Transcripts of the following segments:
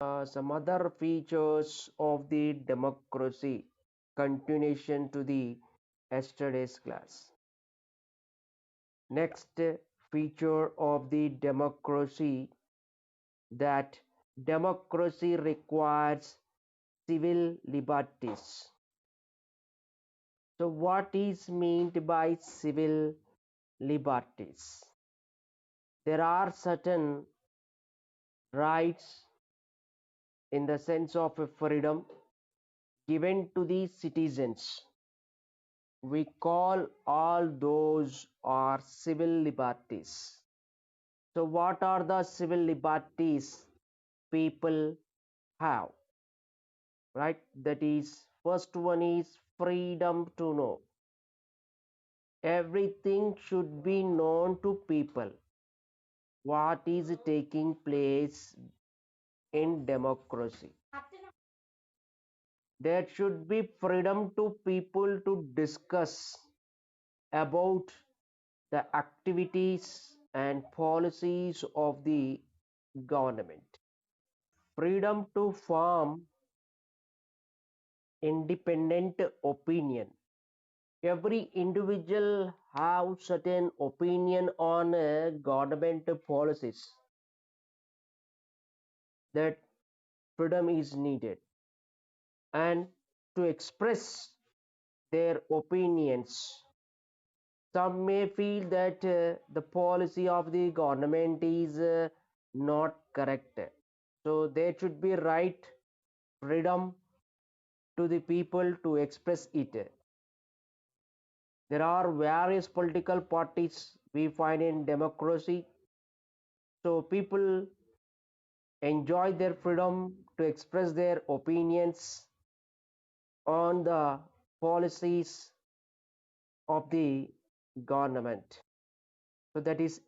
some other features of the democracy, continuation to the yesterday's class. Next feature of the democracy, that democracy requires civil liberties. So what is meant by civil liberties? There are certain rights in the sense of a freedom given to the citizens. We call all those are civil liberties. So what are the civil liberties people have? Right? That is, first one is freedom to know. Everything should be known to people. What is taking place in democracy? There should be freedom to people to discuss about the activities and policies of the government. Freedom to form independent opinion. Every individual have certain opinion on government policies. That freedom is needed, and to express their opinions. Some may feel that the policy of the government is not correct. So there should be right freedom to the people to express it. There are various political parties we find in democracy. So people enjoy their freedom to express their opinions on the policies of the government. So that is,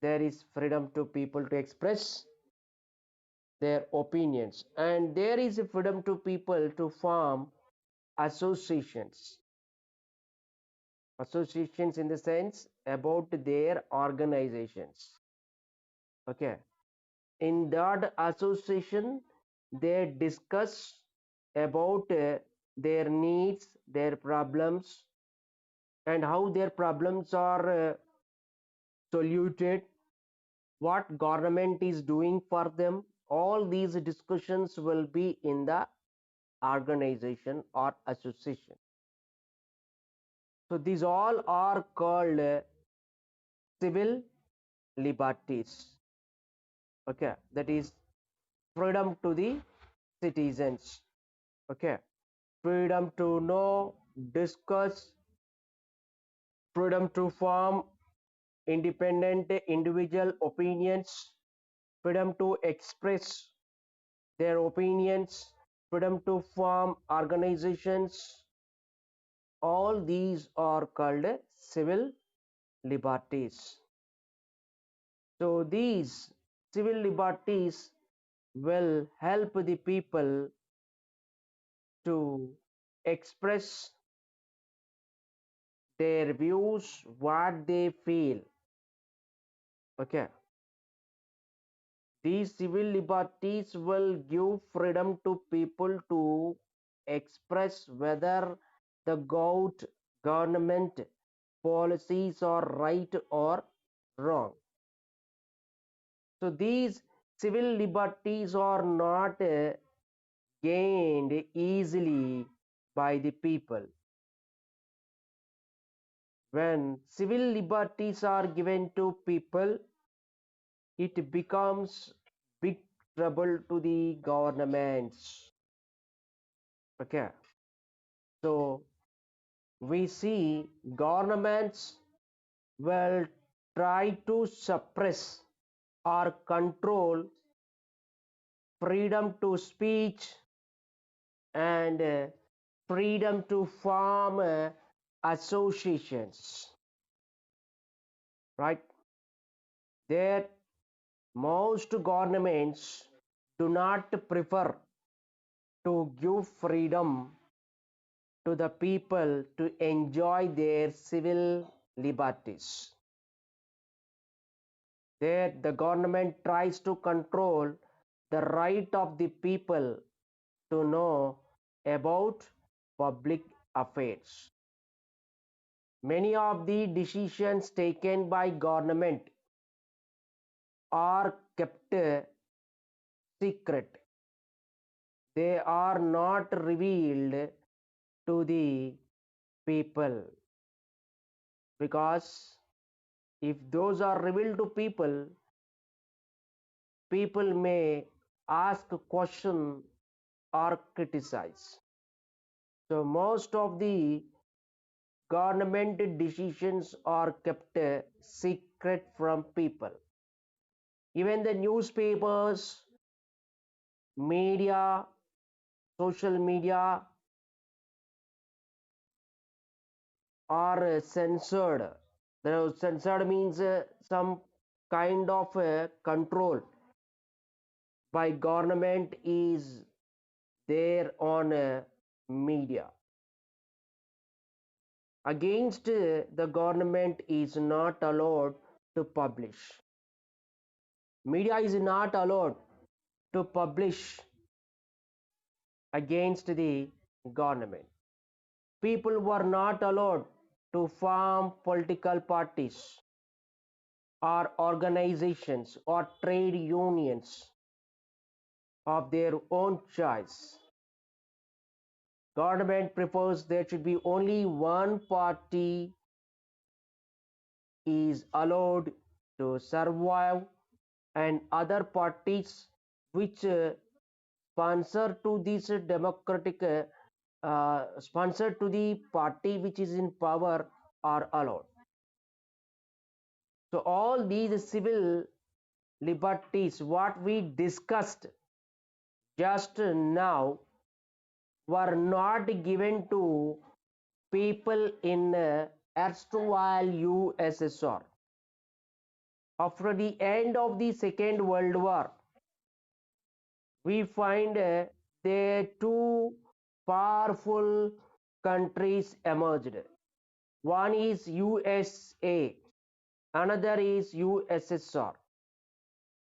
there is freedom to people to express their opinions, and there is a freedom to people to form associations. Associations in the sense about their organizations. Okay, in that association they discuss about their needs, their problems, and how their problems are soluted, what government is doing for them. All these discussions will be in the organization or association. So these all are called civil liberties. Okay, that is freedom to the citizens. Okay, freedom to know, discuss, freedom to form independent individual opinions, freedom to express their opinions, freedom to form organizations. All these are called civil liberties. So these civil liberties will help the people to express their views, what they feel. Okay, these civil liberties will give freedom to people to express whether the government policies are right or wrong. So these civil liberties are not gained easily by the people. When civil liberties are given to people, it becomes big trouble to the governments. Okay, so we see governments will try to suppress or control freedom to speech and freedom to form associations, right? There, most governments do not prefer to give freedom to the people to enjoy their civil liberties. There, the government tries to control the right of the people to know about public affairs. Many of the decisions taken by government are kept secret. They are not revealed to the people, because if those are revealed to people, people may ask a question or criticize. So most of the government decisions are kept secret from people. Even the newspapers, media, social media are censored. The censored means some kind of control by government is there on media. Against the government is not allowed to publish. Media is not allowed to publish against the government. People were not allowed to form political parties or organizations or trade unions of their own choice. Government prefers there should be only one party is allowed to survive, and other parties which sponsor to this democratic sponsor to the party which is in power are allowed. So all these civil liberties what we discussed just now were not given to people in erstwhile USSR. After the end of the Second World War, we find the two powerful countries emerged. One is USA, another is USSR.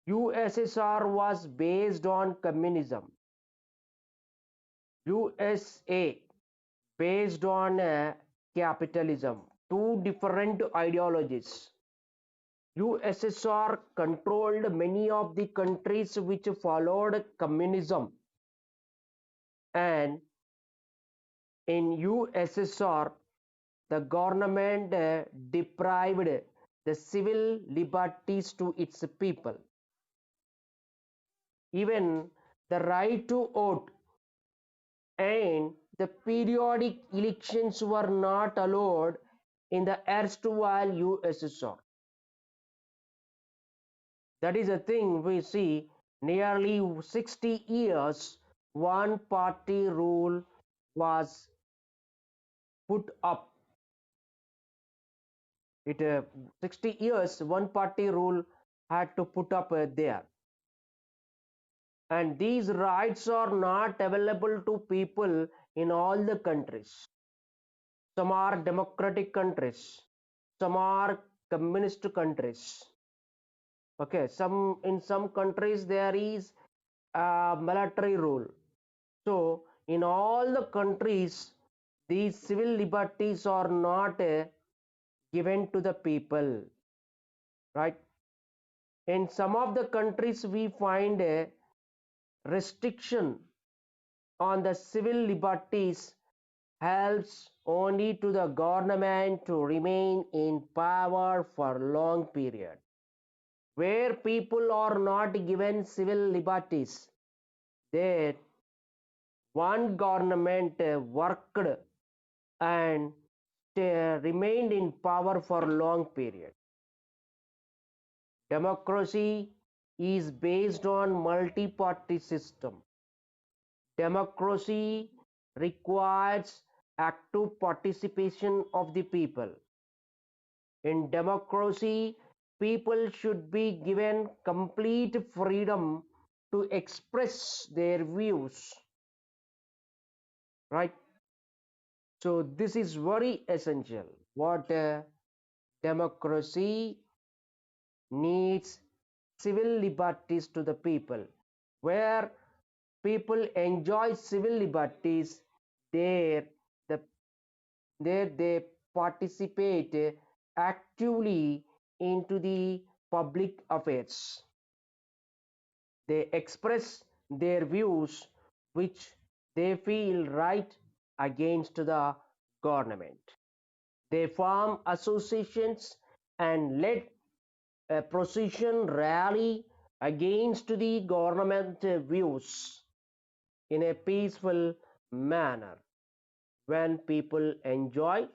USSR was based on communism. USA based on capitalism. Two different ideologies. USSR controlled many of the countries which followed communism, and in USSR the government deprived the civil liberties to its people. Even the right to vote and the periodic elections were not allowed in the erstwhile USSR. That is a thing we see. Nearly 60 years one party rule was put up. It 60 years one party rule had to put up there, and these rights are not available to people in all the countries. Some are democratic countries, some are communist countries. Okay, in some countries there is a military rule. So in all the countries these civil liberties are not given to the people, right? In some of the countries we find a restriction on the civil liberties helps only to the government to remain in power for long period. Where people are not given civil liberties, there one government worked and remained in power for long period. Democracy is based on multi-party system. Democracy requires active participation of the people. In democracy, people should be given complete freedom to express their views, right? So this is very essential. What democracy needs civil liberties to the people. where people enjoy civil liberties, there the there they participate actively into the public affairs. They express their views which they feel right against the government. They form associations and lead a procession rally against the government views in a peaceful manner when people enjoy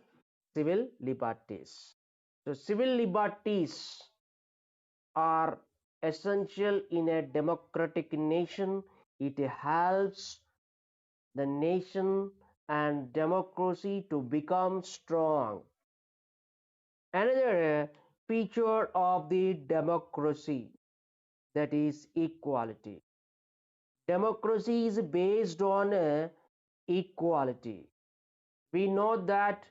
civil liberties. So, civil liberties are essential in a democratic nation. It helps the nation and democracy to become strong. Another feature of the democracy, that is equality. Democracy is based on equality. We know that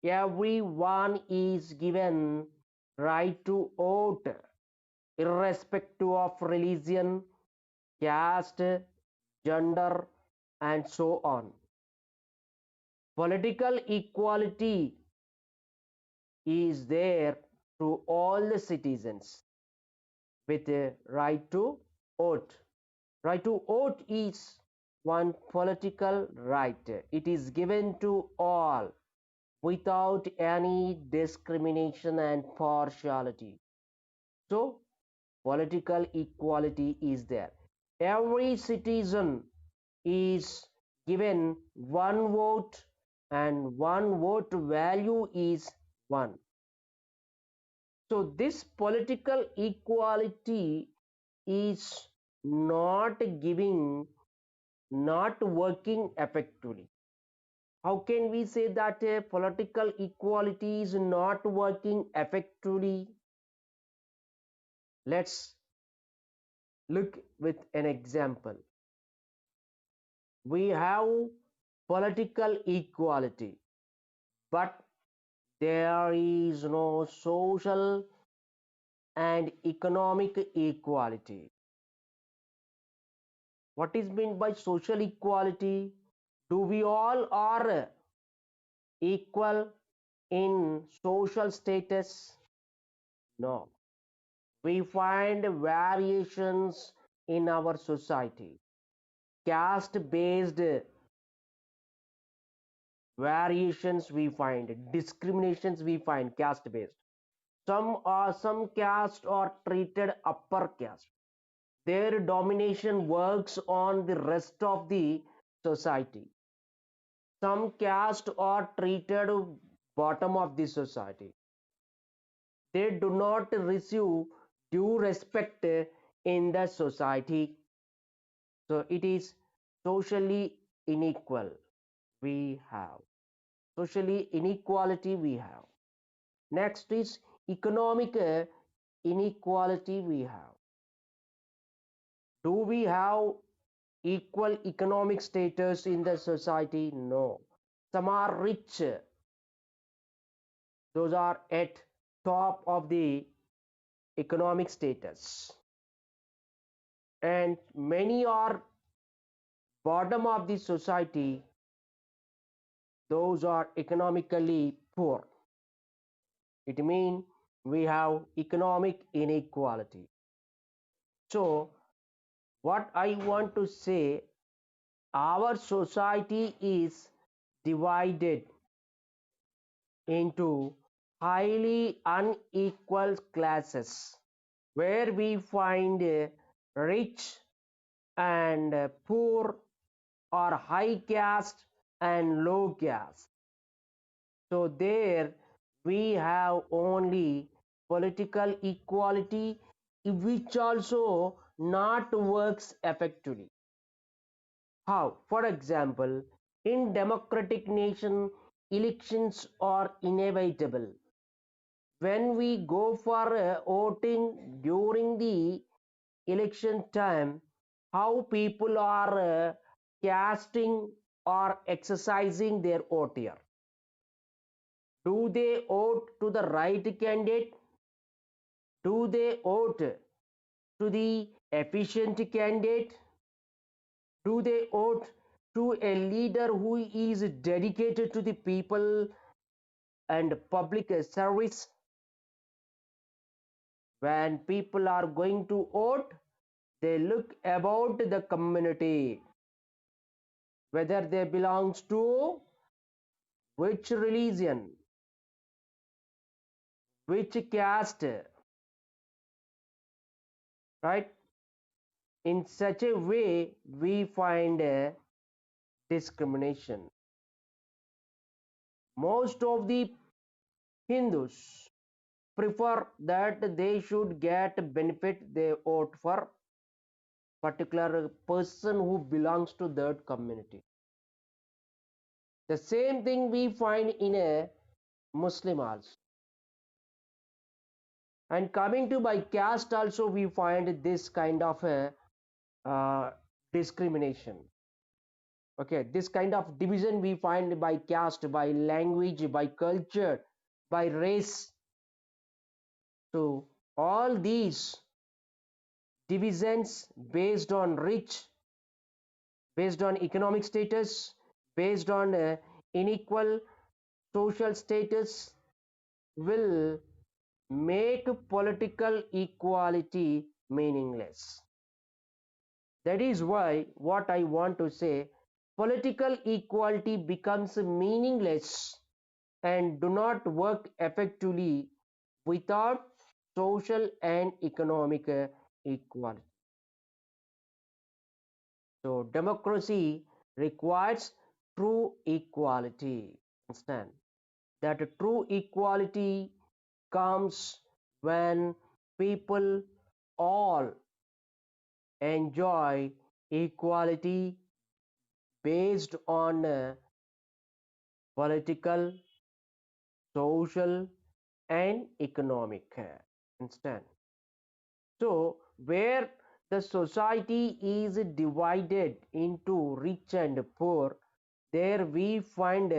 everyone is given right to vote irrespective of religion, caste, gender, and so on. Political equality is there to all the citizens with a right to vote. Right to vote is one political right. It is given to all without any discrimination and partiality. So, political equality is there. Every citizen is given one vote, and one vote value is one. So, this political equality is not giving, not working effectively. How can we say that political equality is not working effectively? Let's look with an example. We have political equality, but there is no social and economic equality. What is meant by social equality? Do we all are equal in social status? No. We find variations in our society. Caste based variations we find, discriminations we find caste based. Some caste are treated upper caste. Their domination works on the rest of the society. Some caste are treated bottom of the society. They do not receive due respect in the society. So it is socially unequal we have. Socially inequality we have. Next is economic inequality we have. Do we have equal economic status in the society? No. Some are rich. Those are at top of the economic status. And many are bottom of the society. Those are economically poor. It means we have economic inequality. So, what I want to say, our society is divided into highly unequal classes where we find rich and poor, or high caste and low caste. So there we have only political equality, which also not works effectively. How? For example, in democratic nation, elections are inevitable. When we go for voting during the election time, how people are casting or exercising their vote here? Do they vote to the right candidate? Do they vote to the efficient candidate? Do they vote to a leader who is dedicated to the people and public service? When people are going to vote, they look about the community, whether they belongs to which religion, which caste, right? In such a way, we find a discrimination. Most of the Hindus prefer that they should get benefit they vote for particular person who belongs to that community. The same thing we find in a Muslim also. And coming to by caste also we find this kind of a uh, discrimination. Okay, this kind of division we find by caste, by language, by culture, by race. So all these divisions based on rich, based on economic status, based on unequal social status will make political equality meaningless. That is why what I want to say, political equality becomes meaningless and do not work effectively without social and economic equality. So democracy requires true equality. Understand that true equality comes when people all enjoy equality based on political, social, and economic. Understand? So, where the society is divided into rich and poor, there we find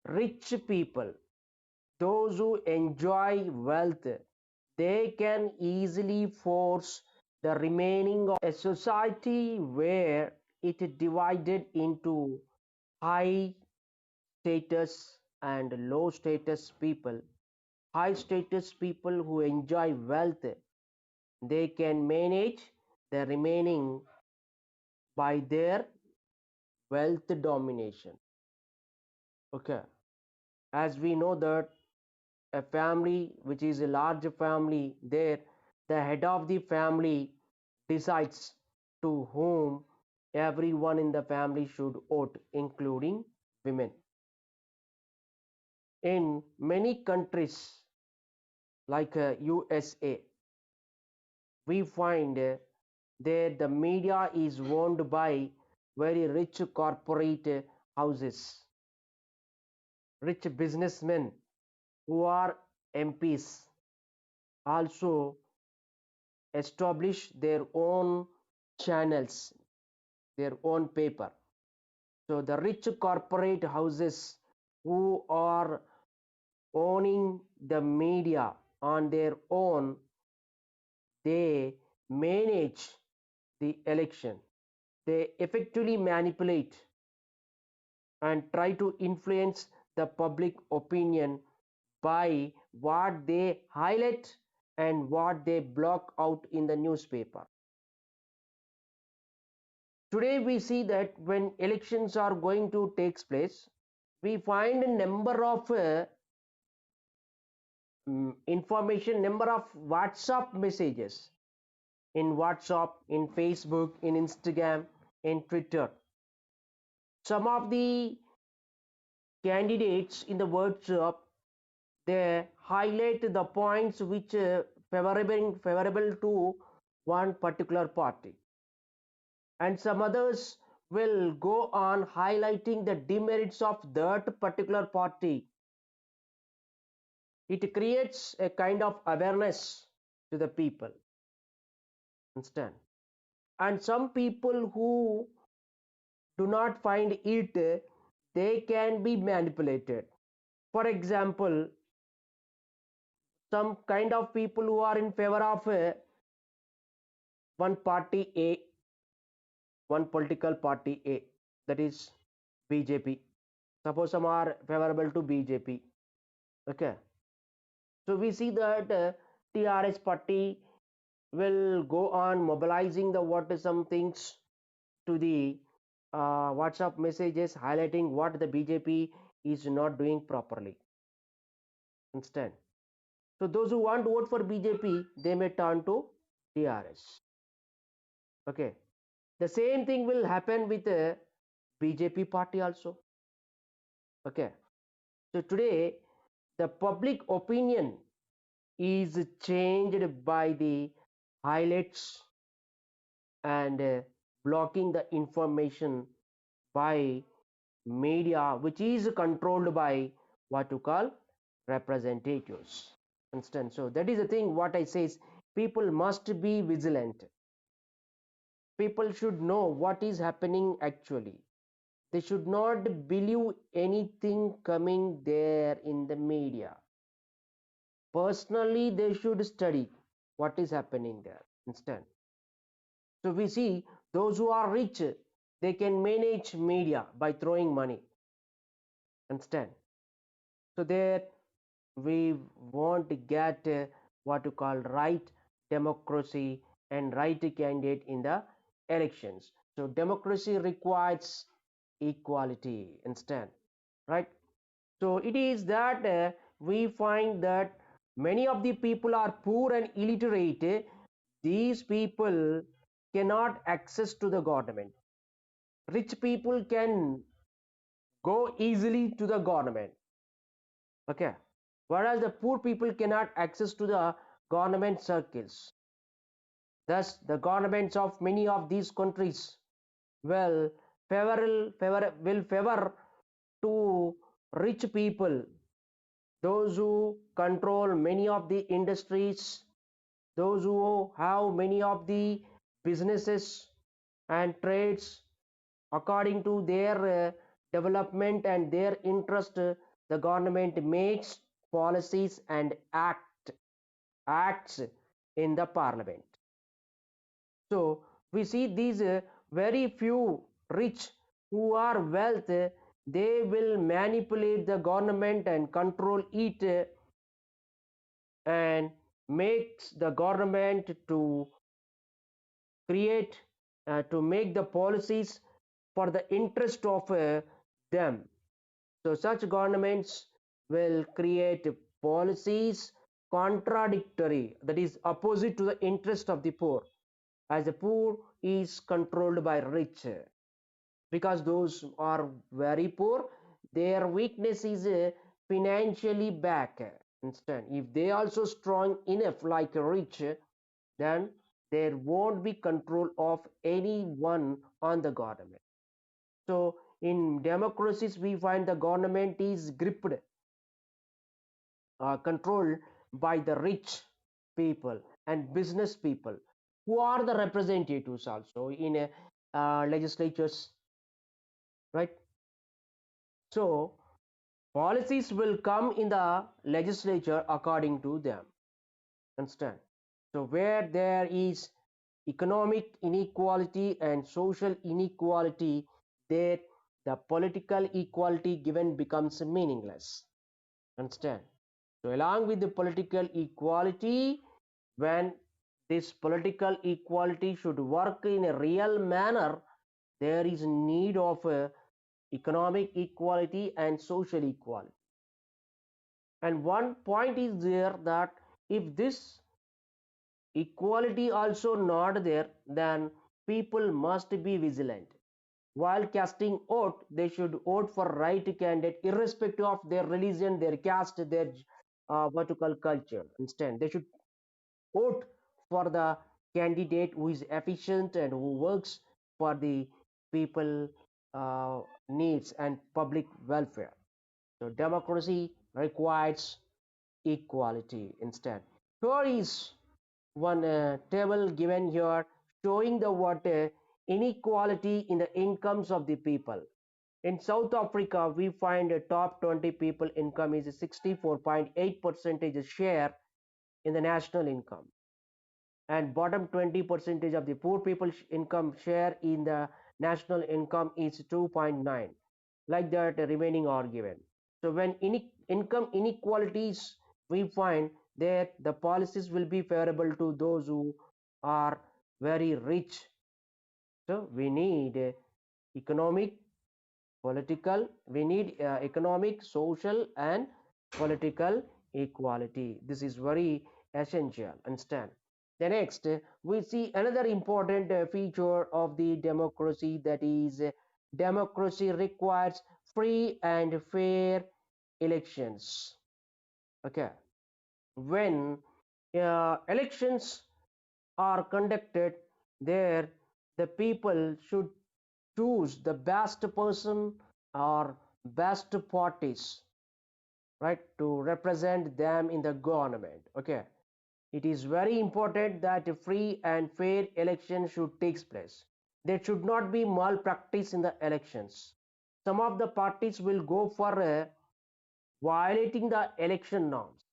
rich people, those who enjoy wealth, they can easily force the remaining of a society where it divided into high status and low status people. High status people who enjoy wealth, they can manage the remaining by their wealth domination. Okay, as we know that a family which is a large family, there the head of the family decides to whom everyone in the family should vote, including women. In many countries like USA, we find that the media is owned by very rich corporate houses, rich businessmen who are MPs also establish their own channels, their own paper. So the rich corporate houses who are owning the media on their own, they manage the election. They effectively manipulate and try to influence the public opinion by what they highlight and what they block out in the newspaper. Today we see that when elections are going to take place, we find a number of information, number of WhatsApp messages in WhatsApp, in Facebook, in Instagram, in Twitter. Some of the candidates in the WhatsApp, they highlight the points which favorable to one particular party, and some others will go on highlighting the demerits of that particular party. It creates a kind of awareness to the people. Understand? And some people who do not find it, they can be manipulated. For example, some kind of people who are in favor of one party A, one political party A, that is BJP. Suppose some are favorable to BJP. Okay, so we see that TRS party will go on mobilizing the what some things to the WhatsApp messages highlighting what the BJP is not doing properly. Understand? So those who want to vote for BJP, they may turn to TRS. Okay. The same thing will happen with the BJP party also. Okay. So today, the public opinion is changed by the highlights and blocking the information by media, which is controlled by what you call representatives. Understand? So that is the thing. What I say is, people must be vigilant. People should know what is happening actually. They should not believe anything coming there in the media. Personally, they should study what is happening there. Understand? So we see those who are rich, they can manage media by throwing money. Understand? So there we want to get what you call right democracy and right candidate in the elections. So democracy requires equality instead, right? So it is that we find that many of the people are poor and illiterate. These people cannot access to the government. Rich people can go easily to the government. Okay, whereas the poor people cannot access to the government circles. Thus the governments of many of these countries will favor to rich people, those who control many of the industries, those who have many of the businesses and trades according to their development and their interest. The government makes policies and acts in the parliament. So we see these very few rich who are wealth, they will manipulate the government and control it and makes the government to create to make the policies for the interest of them. So such governments will create policies contradictory, that is opposite to the interest of the poor, as the poor is controlled by rich, because those are very poor, their weakness is financially back. Instead, if they also strong enough like rich, then there won't be control of anyone on the government. So in democracies we find the government is gripped, controlled by the rich people and business people who are the representatives also in legislatures, right? So policies will come in the legislature according to them. Understand? So where there is economic inequality and social inequality, there the political equality given becomes meaningless. Understand? So along with the political equality, when this political equality should work in a real manner, there is need of economic equality and social equality. And one point is there that if this equality also not there, then people must be vigilant. While casting vote, they should vote for right candidate irrespective of their religion, their caste, their what to call culture. Instead, they should vote for the candidate who is efficient and who works for the people needs and public welfare. So democracy requires equality instead. Here is one table given here showing the what inequality in the incomes of the people. In South Africa, we find a top 20 people income is 64.8 percentage share in the national income, and bottom 20 percentage of the poor people income share in the national income is 2.9. Like that, remaining are given. So when income inequalities, we find that the policies will be favorable to those who are very rich. So we need economic, political, we need economic, social, and political equality. This is very essential. Understand? The next, we see another important feature of the democracy, that is, democracy requires free and fair elections. Okay, when elections are conducted, there the people should choose the best person or best parties, right, to represent them in the government. Okay, it is very important that a free and fair election should take place. There should not be malpractice in the elections. Some of the parties will go for violating the election norms.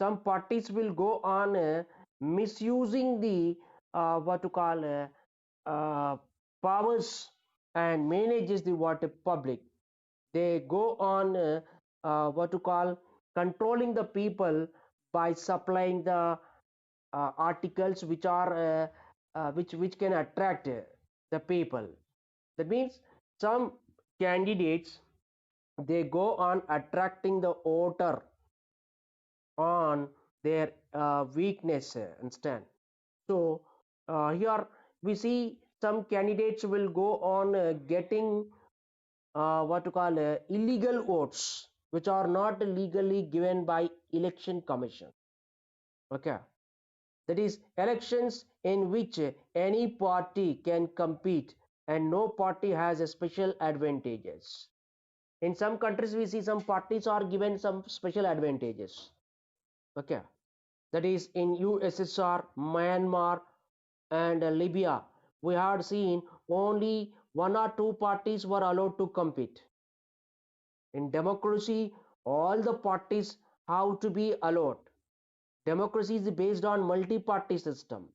Some parties will go on misusing the what to call uh, powers and manages the water public. They go on what to call controlling the people by supplying the articles which are which can attract the people. That means some candidates, they go on attracting the voter on their weakness. Understand? So here we see some candidates will go on getting what to call illegal votes which are not legally given by election commission. Okay, that is elections in which any party can compete and no party has a special advantages. In some countries we see some parties are given some special advantages. Okay, that is in USSR, Myanmar, and Libya. We had seen only one or two parties were allowed to compete. In democracy, all the parties have to be allowed. Democracy is based on multi-party system.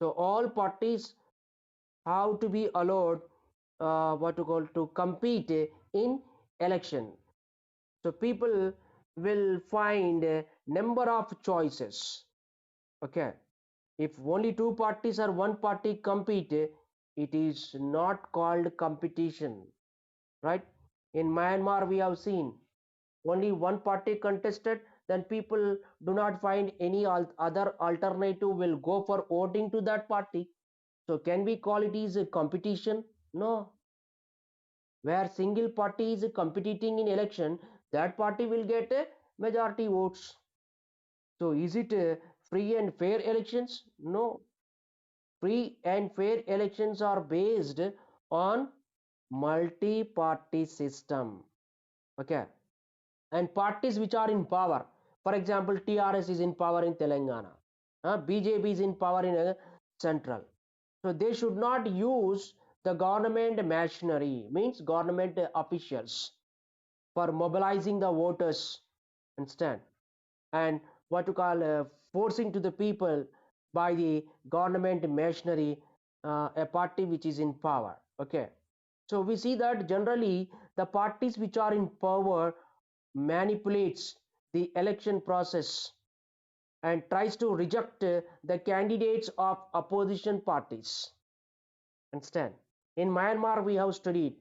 So all parties have to be allowed what to call to compete in election. So people will find a number of choices. Okay, if only two parties or one party compete, it is not called competition, right? In Myanmar we have seen only one party contested, then people do not find any other alternative, will go for voting to that party. So can we call it is a competition? No. Where single party is competing in election, that party will get a majority votes. So is it free and fair elections? No. Free and fair elections are based on multi-party system. Okay, and parties which are in power, for example TRS is in power in Telangana, BJP is in power in central. So they should not use the government machinery, means government officials, for mobilizing the voters. Understand? And what to call forcing to the people by the government machinery, a party which is in power. Okay, so we see that generally the parties which are in power manipulates the election process and tries to reject the candidates of opposition parties. Understand? In Myanmar we have studied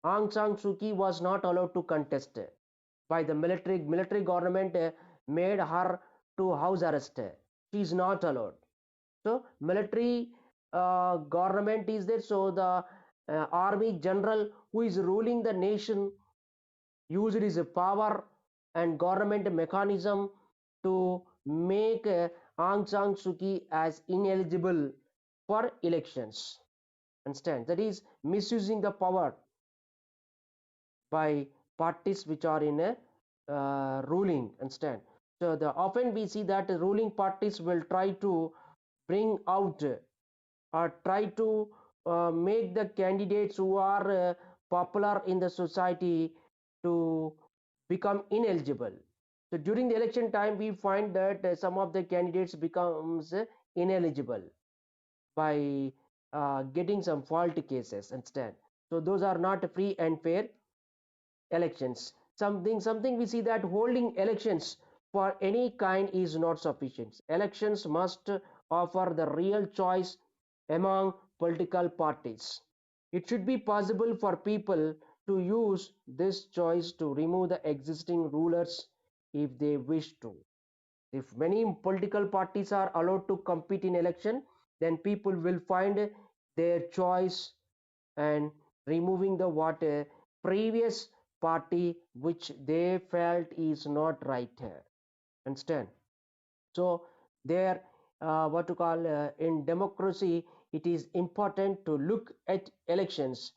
Aung San Suu Kyi was not allowed to contest by the military government, made her to house arrest. She is not allowed. So military government is there, so the army general who is ruling the nation used his power and government mechanism to make Aung San Suu Kyi as ineligible for elections. Understand? That is misusing the power by parties which are in a ruling. Understand? So the often we see that the ruling parties will try to bring out or try to make the candidates who are popular in the society to become ineligible. So during the election time we find that some of the candidates becomes ineligible by getting some fault cases instead. So those are not free and fair elections. Something we see that holding elections for any kind is not sufficient. Elections must offer the real choice among political parties. It should be possible for people to use this choice to remove the existing rulers if they wish to. If many political parties are allowed to compete in election, then people will find their choice and removing the what previous party which they felt is not right here. Understand? So there, what to call in democracy, it is important to look at elections